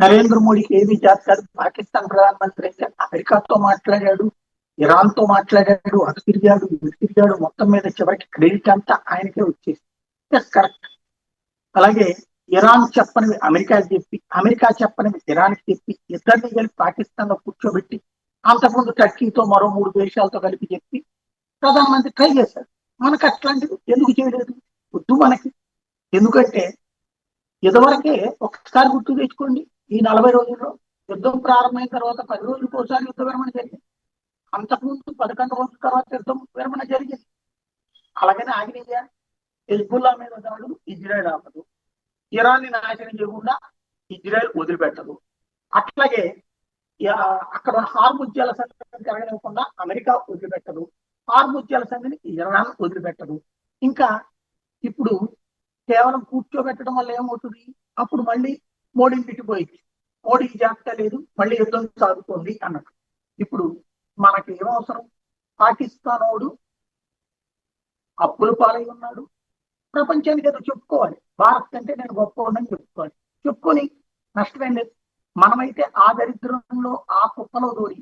నరేంద్ర మోడీకి ఏమీ చేత కాదు. పాకిస్తాన్ ప్రధానమంత్రి అయితే అమెరికాతో మాట్లాడాడు, ఇరాన్ తో మాట్లాడాడు, అటు తిరిగాడు, ఇటు తిరిగాడు. మొత్తం మీద చివరికి క్రెడిట్ అంతా ఆయనకే వచ్చేసి కరెక్ట్. అలాగే ఇరాన్ చెప్పనివి అమెరికా చెప్పి, అమెరికా చెప్పనివి ఇరాన్కి చెప్పి, ఇద్దరిని కలిపి పాకిస్తాన్ లో కూర్చోబెట్టి, అంతకుముందు టర్కీతో మరో 3 దేశాలతో కలిపి చెప్పి ప్రధానమంత్రి ట్రై చేశారు. మనకు అట్లాంటివి ఎందుకు చేయలేదు? వద్దు మనకి. ఎందుకంటే ఇదివరకే ఒకసారి గుర్తు తెచ్చుకోండి, ఈ 40 రోజుల్లో యుద్ధం ప్రారంభమైన తర్వాత 10 రోజులకు ఒకసారి యుద్ధ విరమణ జరిగింది. అంతకుముందు 11 రోజుల తర్వాత యుద్ధం విరమణ జరిగింది. అలాగనే ఆగినాయా? హిజ్బుల్లా మీద దాడులు ఇజ్రాయెల్ ఆపదు, ఇరాన్ని నాశనం చేయకుండా ఇజ్రాయెల్ వదిలిపెట్టదు. అట్లాగే అక్కడ హార్ముజ్ జలసంధిని జరగనివ్వకుండా అమెరికా వదిలిపెట్టదు, హార్ముజ్ జలసంధిని ఇరాన్ వదిలిపెట్టదు. ఇంకా ఇప్పుడు కేవలం కూర్చోబెట్టడం వల్ల ఏమవుతుంది? అప్పుడు మళ్ళీ మోడీని తిట్టిపోయింది, మోడీకి జాగ్రత్త లేదు, మళ్ళీ యుద్ధం సాగుతోంది అన్నట్టు. ఇప్పుడు మనకి ఏమవసరం? పాకిస్తాన్ వాడు అప్పుల పాలై ఉన్నాడు, ప్రపంచానికి ఏదో చెప్పుకోవాలి, భారత్ కంటే నేను గొప్పవాడిని చెప్పుకోవాలి. చెప్పుకొని నష్టమేం లేదు. మనమైతే ఆ దరిద్రంలో ఆ కుప్పలో దూరి